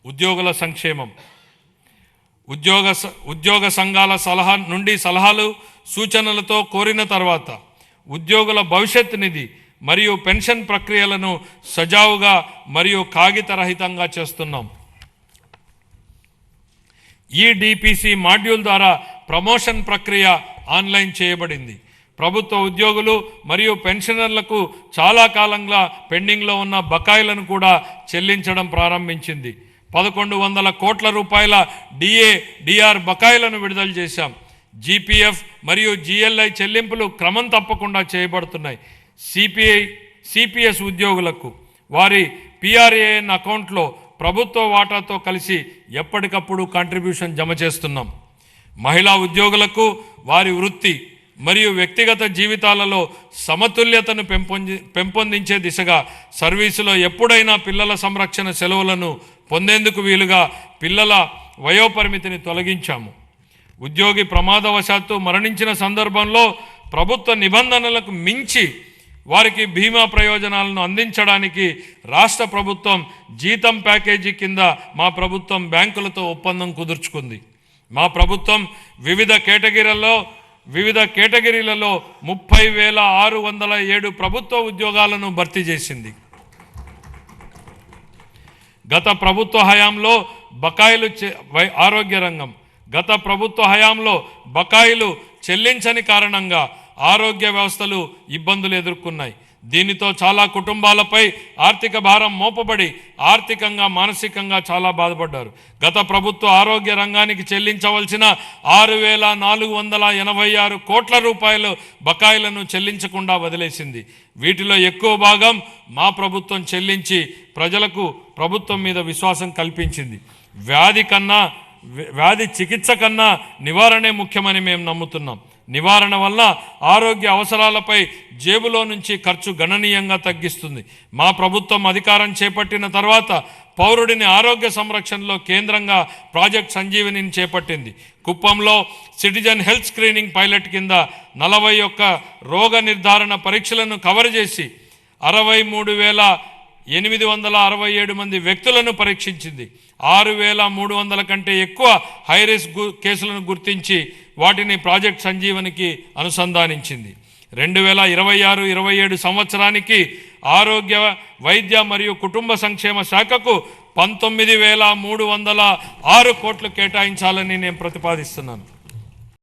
ఉద్యోగుల సంక్షేమం. ఉద్యోగ సంఘాల సలహాలు సూచనలతో కోరిన తర్వాత ఉద్యోగుల భవిష్యత్ నిధి మరియు పెన్షన్ ప్రక్రియలను సజావుగా మరియు కాగితరహితంగా చేస్తున్నాం. ఈ డిపిసి మాడ్యూల్ ద్వారా ప్రమోషన్ ప్రక్రియ ఆన్లైన్ చేయబడింది. ప్రభుత్వ ఉద్యోగులు మరియు పెన్షనర్లకు చాలా కాలంగా పెండింగ్లో ఉన్న బకాయిలను కూడా చెల్లించడం ప్రారంభించింది. 1100 కోట్ల రూపాయల డిఆర్ బకాయిలను విడుదల చేశాం. జీపీఎఫ్ మరియు జిఎల్ఐ చెల్లింపులు క్రమం తప్పకుండా చేయబడుతున్నాయి. సిపిఎస్ ఉద్యోగులకు వారి పిఆర్ఏఎన్ అకౌంట్లో ప్రభుత్వ వాటాతో కలిసి ఎప్పటికప్పుడు కాంట్రిబ్యూషన్ జమ చేస్తున్నాం. మహిళా ఉద్యోగులకు వారి వృత్తి మరియు వ్యక్తిగత జీవితాలలో సమతుల్యతను పెంపొందించే దిశగా సర్వీసులో ఎప్పుడైనా పిల్లల సంరక్షణ సెలవులను పొందేందుకు వీలుగా పిల్లల వయోపరిమితిని తొలగించాము. ఉద్యోగి ప్రమాదవశాత్తు మరణించిన సందర్భంలో ప్రభుత్వ నిబంధనలకు మించి వారికి బీమా ప్రయోజనాలను అందించడానికి రాష్ట్ర ప్రభుత్వం జీతం ప్యాకేజీ కింద మా ప్రభుత్వం బ్యాంకులతో ఒప్పందం కుదుర్చుకుంది. మా ప్రభుత్వం వివిధ కేటగిరీలలో 30,607 ప్రభుత్వ ఉద్యోగాలను భర్తీ చేసింది. గత ప్రభుత్వ హయాంలో ఆరోగ్య రంగం గత ప్రభుత్వ హయాంలో బకాయిలు చెల్లించని కారణంగా ఆరోగ్య వ్యవస్థలు ఇబ్బందులు ఎదుర్కొన్నాయి. దీనితో చాలా కుటుంబాలపై ఆర్థిక భారం మోపబడి ఆర్థికంగా మానసికంగా చాలా బాధపడ్డారు. గత ప్రభుత్వ ఆరోగ్య రంగానికి చెల్లించవలసిన 6,486 కోట్ల రూపాయలు బకాయిలను చెల్లించకుండా వదిలేసింది. వీటిలో ఎక్కువ భాగం మా ప్రభుత్వం చెల్లించి ప్రజలకు ప్రభుత్వం మీద విశ్వాసం కల్పించింది. వ్యాధి చికిత్స కన్నా నివారణే ముఖ్యమని మేము నమ్ముతున్నాం. నివారణ వల్ల ఆరోగ్య అవసరాలపై జేబులో నుంచి ఖర్చు గణనీయంగా తగ్గిస్తుంది. మా ప్రభుత్వం అధికారం చేపట్టిన తర్వాత పౌరుడిని ఆరోగ్య సంరక్షణలో కేంద్రంగా ప్రాజెక్ట్ సంజీవనిని చేపట్టింది. కుప్పంలో సిటిజన్ హెల్త్ స్క్రీనింగ్ పైలట్ కింద 41 రోగ నిర్ధారణ పరీక్షలను కవర్ చేసి 63,867 మంది వ్యక్తులను పరీక్షించింది. 6,300 కంటే ఎక్కువ హైరిస్క్ కేసులను గుర్తించి వాటిని ప్రాజెక్ట్ సంజీవనికి అనుసంధానించింది. 2026-27 సంవత్సరానికి ఆరోగ్య వైద్య మరియు కుటుంబ సంక్షేమ శాఖకు 19,306 కోట్లు కేటాయించాలని నేను ప్రతిపాదిస్తున్నాను.